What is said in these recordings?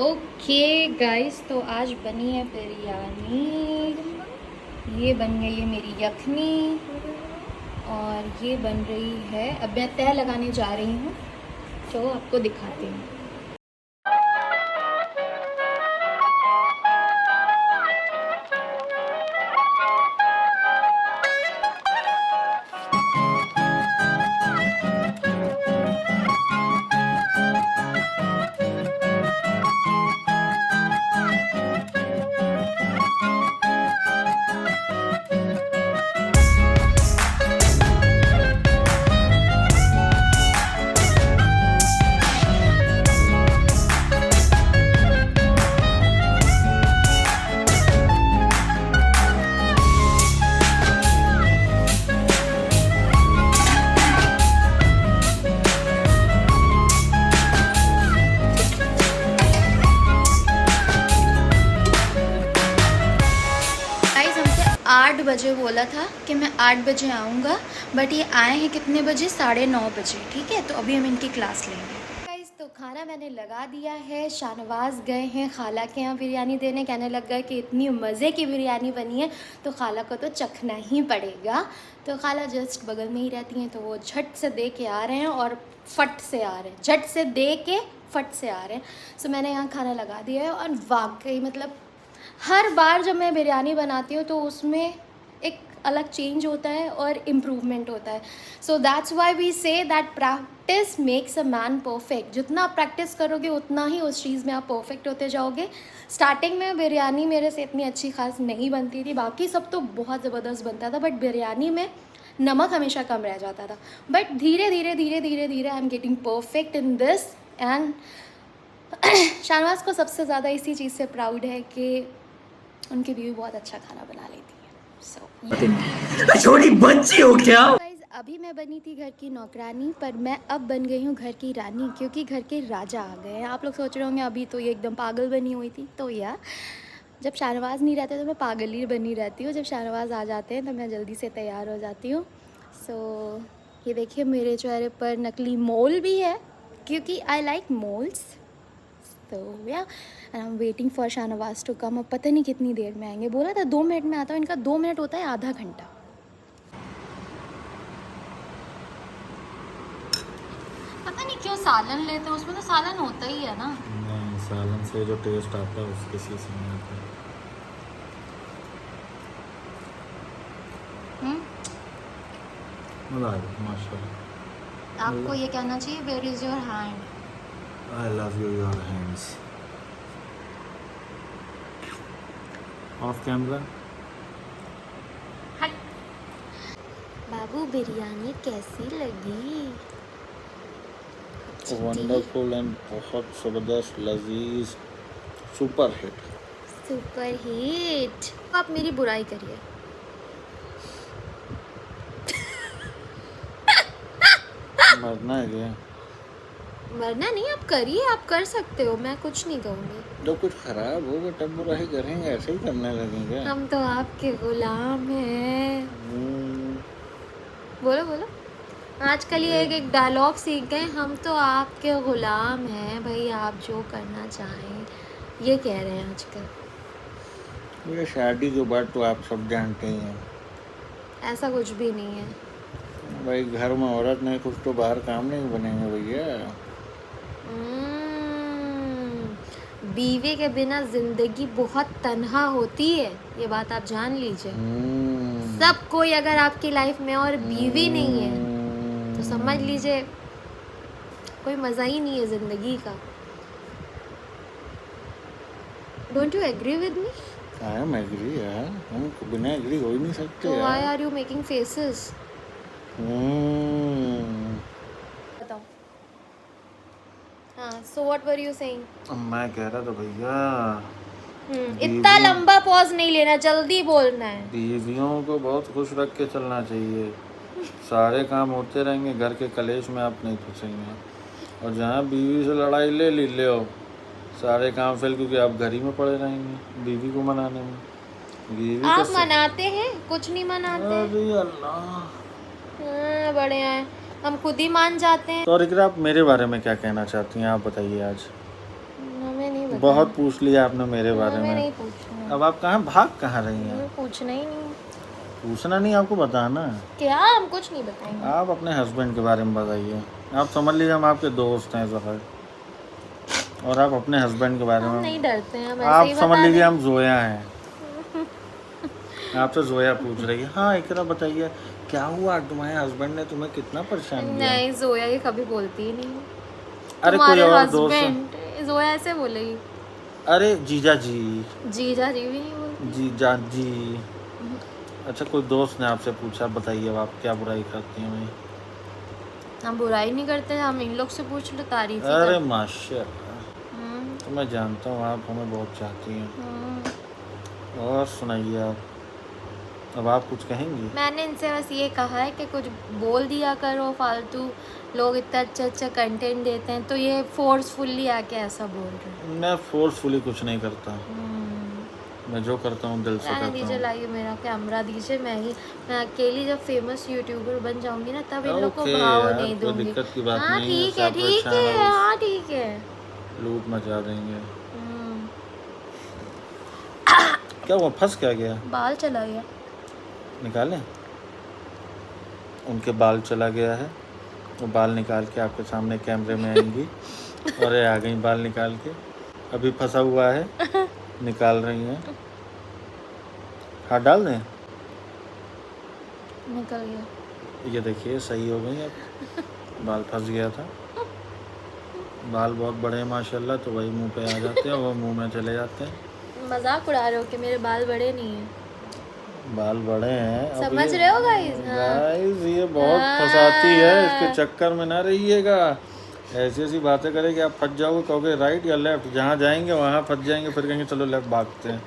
Okay guys, तो आज बनी है बिरयानी। ये बन गई है मेरी यखनी और ये बन रही है, अब मैं तह लगाने जा रही हूँ तो आपको दिखाती हूँ। गाइस, हमसे 8 बजे बोला था कि मैं 8 बजे आऊँगा, बट ये आए हैं कितने बजे? 9:30 बजे। ठीक है, तो अभी हम इनकी क्लास लेंगे। गाइस, तो खाना मैंने लगा दिया है। शाहनवाज गए हैं खाला के यहाँ बिरयानी देने, कहने लग गए कि इतनी मज़े की बिरयानी बनी है तो खाला को तो चखना ही पड़ेगा। तो खाला जस्ट बगल में ही रहती हैं, तो वो झट से दे के आ रहे हैं और फट से आ रहे हैं, झट से दे के फट से आ रहे हैं। सो मैंने यहाँ खाना लगा दिया है और वाकई मतलब हर बार जब मैं बिरयानी बनाती हूँ तो उसमें एक अलग चेंज होता है और इम्प्रूवमेंट होता है। So that's why we say that practice makes a man perfect. जितना आप प्रैक्टिस करोगे उतना ही उस चीज़ में आप परफेक्ट होते जाओगे। स्टार्टिंग में बिरयानी मेरे से इतनी अच्छी खास नहीं बनती थी, बाकी सब तो बहुत ज़बरदस्त बनता था, बट बिरयानी में नमक हमेशा कम रह जाता था। बट धीरे धीरे धीरे धीरे धीरे I am getting perfect in this. And Shahnawaz को सबसे ज़्यादा इसी चीज़ से प्राउड है कि उनकी बीवी बहुत अच्छा खाना बना लेती है। छोटी बच्ची हो क्या? गाइस, अभी मैं बनी थी घर की नौकरानी, पर मैं अब बन गई हूँ घर की रानी, क्योंकि घर के राजा आ गए हैं। आप लोग सोच रहे होंगे अभी तो ये एकदम पागल बनी हुई थी, तो या जब शाहनवाज नहीं रहते तो मैं पागल ही बनी रहती हूँ, जब शाहनवाज आ जाते हैं तो मैं जल्दी से तैयार हो जाती हूँ। सो ये देखिए, मेरे चेहरे पर नकली मोल भी है क्योंकि आई लाइक मोल्स। तो yeah and I am waiting for Shahnawaz to come. अब पता नहीं कितनी देर में आएंगे, बोला था 2 मिनट में आता हूँ, इनका 2 मिनट होता है आधा घंटा। पता नहीं क्यों सालन लेते हैं, उसमें तो सालन होता ही है ना। नहीं, सालन से जो टेस्ट आता है उसके से नहीं आता। मज़ा आ गया माशाल्लाह। आपको ये कहना चाहिए, where is your hand? I love you, your hands. Off camera. बाबू, बिरयानी कैसी लगी? Wonderful and बहुत ज़बरदस्त, लजीज, सुपर हिट। Super hit. आप मेरी बुराई करिए। मरना है क्या? मरना नहीं, आप करिए, आप कर सकते हो, मैं कुछ नहीं कहूँगी। जब कुछ खराब होगा तब बुराई करेंगे, ऐसे ही करने लगेंगे। हम तो आपके गुलाम हैं। बोलो बोलो, आजकल ये एक डायलॉग सीख गए, हम तो आपके गुलाम हैं भाई, आप जो करना चाहें, ये कह रहे हैं आजकल। ये शादी के बाद तो आप सब जानते ही हैं, ऐसा कुछ भी नहीं है भाई। घर में औरत नहीं कुछ तो बाहर काम नहीं बनेंगे भैया। बीवी के बिना जिंदगी बहुत तन्हा होती है, ये बात आप जान लीजिए। सब कोई अगर आपकी लाइफ में और बीवी नहीं है तो समझ लीजिए कोई मज़ा ही नहीं है ज़िंदगी का। Don't you agree with me? I am agree यार, हम बिना एग्री हो ही नहीं सकते। तो why are you making faces? बताओ। हाँ, so what were you saying? मैं कह रहा था भैया, इतना लंबा पॉज नहीं लेना, जल्दी बोलना है। बीवियों को बहुत खुश रख के चलना चाहिए। सारे काम होते रहेंगे, घर के कलेश में आप नहीं फंसेंगे। और जहाँ बीवी से लड़ाई ले हो, सारे काम फेल, क्योंकि आप घर ही में पड़े रहेंगे बीवी को मनाने में। बीवी आप मनाते हैं? कुछ नहीं मनाते। अरे अल्लाह, बड़े हैं, हम खुद ही मान जाते हैं। तो इकरा, आप मेरे बारे में क्या कहना चाहती हैं, आप बताइए आज। हमें नहीं बताऊं? बहुत पूछ लिया आपने मेरे बारे मैं में। नहीं पूछूंगी, अब आप भाग कहाँ रही हैं? मैं पूछना ही नहीं। पूछना नहीं, आपको बताना है। क्या? हम कुछ नहीं बताएंगे। आप अपने हस्बैंड के बारे में बताइए। आप समझ लीजिए हम आपके दोस्त हैं ज़फर, और आप अपने हस्बैंड के बारे हम में नहीं डरते हैं, हम ऐसे आप ही समझ बता लीजिए दें। हम जोया हैं। आपसे जोया पूछ रही है। हाँ इकरा बताइए, क्या हुआ? तुम्हारे हस्बैंड ने तुम्हें कितना परेशान किया? नहीं, जोया ये कभी बोलती ही नहीं। अरे कोई तुम्हारे और दोस्त? हस्बैंड, जोया ऐसे बोलेगी? अरे जीजा जी। जीजा जी भी नहीं बोलती। जीजा जी। अच्छा कोई दोस्त ने आपसे पूछा, बताइए अब आप क्या बुराई करती हैं? हम बुराई नहीं करते, हम इन लोग से पूछ लो, तारीफ ही अरे करते। माशाल्लाह, तो मैं जानता हूँ आप हमें बहुत चाहती हैं। हम्म। और सुनाइए आप, अब आप कुछ कहेंगी? मैंने इनसे बस ये कहा है कि कुछ बोल दिया करो फालतू, लोग इतना अच्छा अच्छा कंटेंट देते हैं तो ये फोर्सफुली आके ऐसा बोल रहे हैं। मैं फोर्सफुली कुछ नहीं करता, मैं जो करता हूँ दिल से रहने करता दीजिए, हूँ। लाइए मेरा कैमरा दीजिए, मैं अकेली जब फेमस यूट्यूबर बन जाऊंगी ना तब इन लोग को ओके भाव यार, नहीं कोई दूंगी। दिक्कत की बात हाँ नहीं है, ठीक है, सेपरेट ठीक है, चैनल्स हाँ ठीक है। लूट मचा देंगे। हम्म, क्या हुआ, फंस क्या गया? बाल चला गया। निकालें? उनके बाल चला गया है, वो बाल निकाल के आपके सामने कैमरे में आएंगी। और ये आ गई बाल निकाल के, अभी फंसा हुआ है, निकाल रही हैं। हाथ डाल दें? निकल गया। ये देखिए सही हो गई अब, बाल फंस गया था। बाल बहुत बड़े हैं माशाल्लाह, तो वही मुंह पे आ जाते हैं, वो मुंह में चले जाते हैं। मजाक उड़ा रहे हो कि मेरे बाल बड़े नहीं हैं? बाल बड़े हैं। अब समझ ये- रहे हो गाइस? हाँ। गाइस ये बहुत फंसाती है, इसके चक्कर में ना रहिएगा। ऐसी ऐसी बातें करे कि आप फंस जाओगे, कहोगे राइट या लेफ्ट, जहाँ जाएंगे वहाँ फंस जाएंगे, फिर कहेंगे चलो लेफ्ट भागते हैं।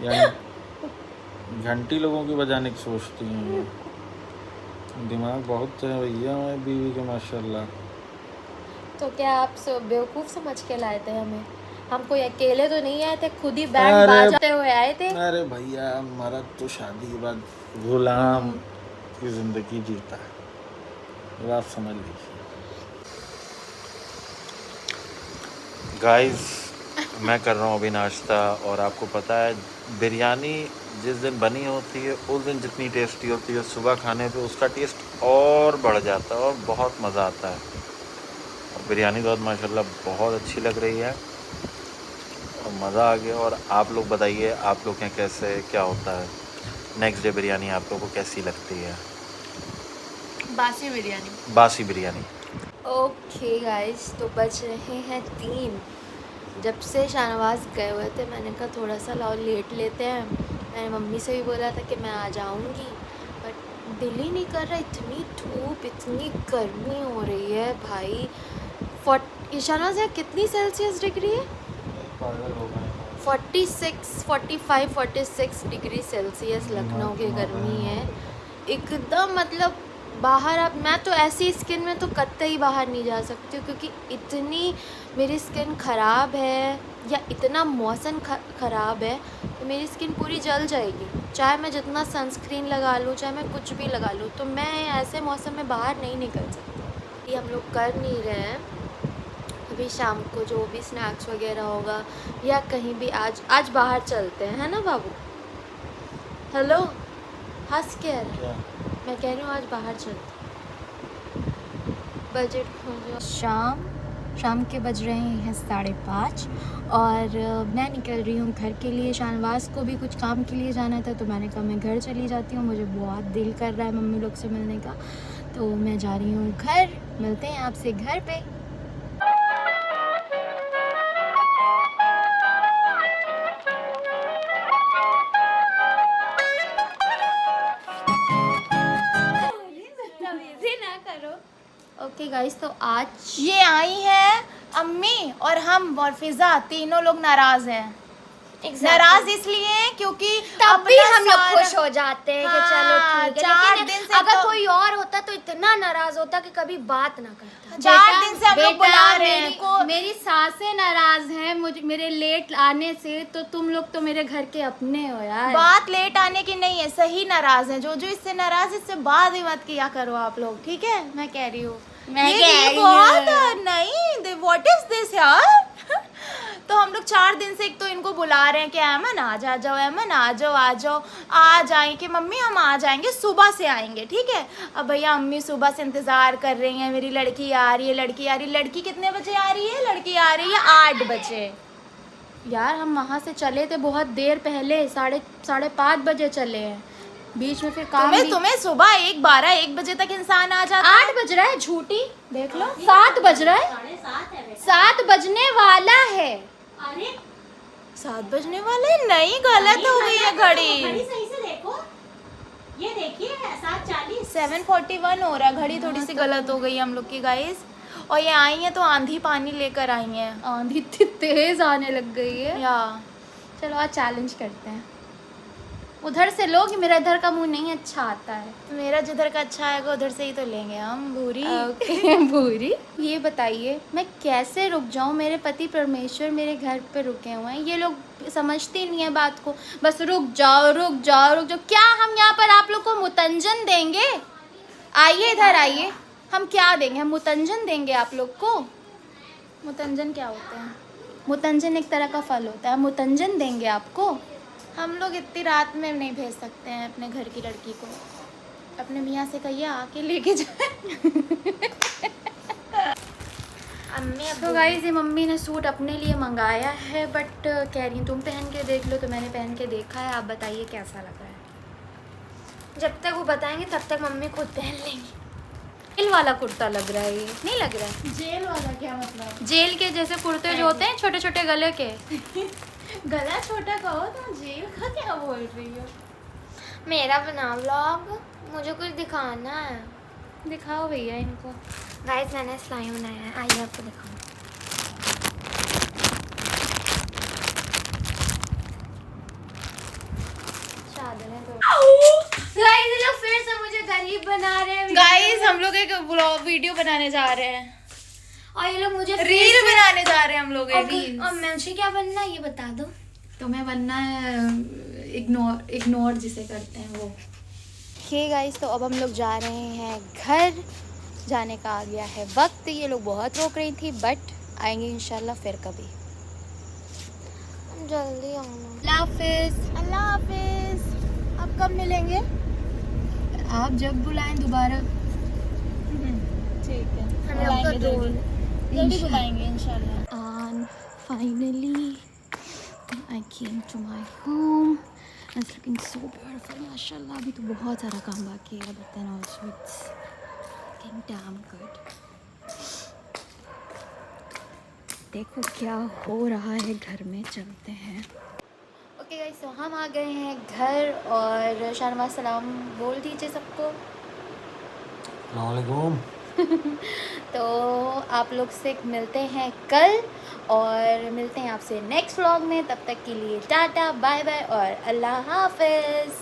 यानी घंटी लोगों की बजाने की सोचती हैं ये। दिमाग बहुत है भैया हमारी बीवी के माशाल्लाह। तो क्या आप बेवकूफ़ समझ के लाए थे हमें? हम कोई अकेले तो नहीं आए थे, खुद ही बैंड अरे- बाजाते हुए आए थे। अरे भैया मर्द तो शादी के बाद गुलाम की जिंदगी जीता है, ये बात समझ लीजिए। गाइस मैं कर रहा हूँ अभी नाश्ता, और आपको पता है बिरयानी जिस दिन बनी होती है उस दिन जितनी टेस्टी होती है, सुबह खाने पे उसका टेस्ट और बढ़ जाता है और बहुत मज़ा आता है। और बिरयानी तो माशाल्लाह बहुत अच्छी लग रही है और मज़ा आ गया। और आप लोग बताइए आप लोग के कैसे क्या होता है, नेक्स्ट डे बिरयानी आप लोगों को कैसी लगती है? बासी बिरयानी। बासी बिरयानी। ओके गाइस, तो बज रहे हैं 3। जब से शाहनवाज गए हुए थे मैंने कहा थोड़ा सा लाओ लेट लेते हैं। मैंने मम्मी से भी बोला था कि मैं आ जाऊंगी, बट दिल ही नहीं कर रहा, इतनी धूप, इतनी गर्मी हो रही है भाई। शाहनवाज यहाँ कितनी सेल्सियस डिग्री है? 46, 45, 46 डिग्री सेल्सियस लखनऊ की गर्मी है एकदम। मतलब बाहर अब मैं तो ऐसी स्किन में तो कतई बाहर नहीं जा सकती हूँ, क्योंकि इतनी मेरी स्किन ख़राब है या इतना मौसम ख़राब है तो मेरी स्किन पूरी जल जाएगी। चाहे मैं जितना सनस्क्रीन लगा लूँ, चाहे मैं कुछ भी लगा लूँ, तो मैं ऐसे मौसम में बाहर नहीं निकल सकती। ये हम लोग कर नहीं रहे हैं। अभी शाम को जो भी स्नैक्स वगैरह होगा या कहीं भी आज बाहर चलते हैं, है ना बाबू? हेलो, हंस के आ रहा है? मैं कह रही हूँ आज बाहर चलते। बजट शाम के बज रहे हैं 5:30 और मैं निकल रही हूँ घर के लिए। शाहनवाज को भी कुछ काम के लिए जाना था तो मैंने कहा मैं घर चली जाती हूँ, मुझे बहुत दिल कर रहा है मम्मी लोग से मिलने का, तो मैं जा रही हूँ घर। मिलते हैं आपसे घर पे। ओके गाइस, तो आज ये आई है अम्मी और हम और फिजा तीनों लोग नाराज हैं। नाराज इसलिए क्योंकि तब भी अपना हम लोग सारा- खुश हो जाते हैं कि हाँ, चलो ठीक है, 4 लेकिन दिन से अगर तो- कोई और होता तो इतना नाराज होता कि कभी बात ना करता। 4 दिन से हम लोग बुला रहे हैं को। मेरी सासें नाराज हैं मेरे लेट आने से, तो तुम लोग तो मेरे घर के अपने हो यार। बात लेट आने की नहीं है, सही नाराज है। जो इससे नाराज इससे बात ही मत किया करो आप लोग, ठीक है? मैं कह रही हूँ मैं ये कह रही बहुत नहीं, व्हाट इज दिस यार। तो हम लोग 4 दिन से एक तो इनको बुला रहे हैं कि ऐमन आ जाओ, ऐमन आ जाओ, आ जाए कि मम्मी हम आ जाएंगे, सुबह से आएंगे, ठीक है। अब भैया अम्मी सुबह से इंतज़ार कर रही हैं, मेरी लड़की आ रही है, लड़की आ रही है। लड़की कितने बजे आ रही है? लड़की आ रही है 8 बजे। यार हम वहाँ से चले थे बहुत देर पहले, 5:30 बजे चले हैं, बीच में फिर काम भी। तुम्हें सुबह 1 बजे तक इंसान आ जाता है। 8 बज रहा है, झूठी देख लो, 7 बज रहा है, 7 बजने वाला है। 7 बजने वाले? नहीं, गलत हो गई है घड़ी। सही से देखो, ये देखिए 7:40। 7:41 हो रहा है, घड़ी थोड़ी सी गलत हो गई हम लोग की गाइस। और ये आई हैं तो आंधी पानी लेकर आई हैं। आंधी इतनी तेज आने लग गई है। या चलो आज चैलेंज करते हैं, उधर से लो कि मेरा इधर का मुंह नहीं अच्छा आता है। मेरा जिधर का अच्छा आएगा उधर से ही तो लेंगे हम। भूरी ओके भूरी, ये बताइए मैं कैसे रुक जाऊँ? मेरे पति परमेश्वर मेरे घर पे रुके हुए हैं, ये लोग समझते नहीं है बात को, बस रुक जाओ रुक जाओ रुक जाओ। क्या हम यहाँ पर आप लोग को मुतंजन देंगे? आइए इधर आइए, हम क्या देंगे? हम मुतंजन देंगे आप लोग को। मुतंजन क्या होता है? मुतंजन एक तरह का फल होता है, मुतंजन देंगे आपको। हम लोग इतनी रात में नहीं भेज सकते हैं अपने घर की लड़की को। अपने मियाँ से कहिए आके लेके जाए। अम्मी तो गाइस ये मम्मी ने सूट अपने लिए मंगाया है, बट कह रही तुम पहन के देख लो, तो मैंने पहन के देखा है, आप बताइए कैसा लग रहा है। जब तक वो बताएंगे तब तक मम्मी खुद पहन लेंगी। जेल वाला कुर्ता लग रहा है, ये नहीं लग रहा है? जेल वाला क्या मतलब? जेल के जैसे कुर्ते जो होते हैं छोटे छोटे गले के। गला छोटा कहो तो जेल का क्या बोल रही हो? मेरा बना व्लॉग, मुझे कुछ दिखाना है। दिखाओ भैया इनको। गाइस मैंने स्लाइम बनाया है, आइए आपको दिखाऊं। चादरें तो गाइस ये लोग फिर से मुझे गरीब बना रहे हैं। गाइस हम लोग एक व्लॉग वीडियो बनाने जा रहे हैं, और ये लोग मुझे रील बनाने जा रहे हैं हम लोग। और मुझे क्या बनना है ये बता दो। तुम्हें बनना है इग्नोर जिसे करते हैं वो। हे गाइस, तो अब हम लोग जा रहे हैं घर, जाने का आ गया है वक्त। ये लोग बहुत रोक रही थी बट आएंगे इंशाल्लाह फिर कभी। जल्दी आना। अल्लाह हाफिज। अल्लाह हाफिज। अब कब मिलेंगे? आप जब बुलाएं दोबारा। ठीक है, हम लोग तो जल्दी बुलाएंगे इंशाल्लाह। And finally I came to my home. It's looking so beautiful, माशाल्लाह। अभी तो बहुत सारा काम बाकी है, but then also it's looking damn good. देखो क्या हो रहा है घर में, चलते हैं। ओके गाइस, तो हम आ गए हैं घर, और शाहनवाज सलाम बोल दीजिए सबको। वालेकुम। तो आप लोग से मिलते हैं कल, और मिलते हैं आपसे नेक्स्ट व्लॉग में। तब तक के लिए टाटा बाय बाय और अल्लाह हाफिज़।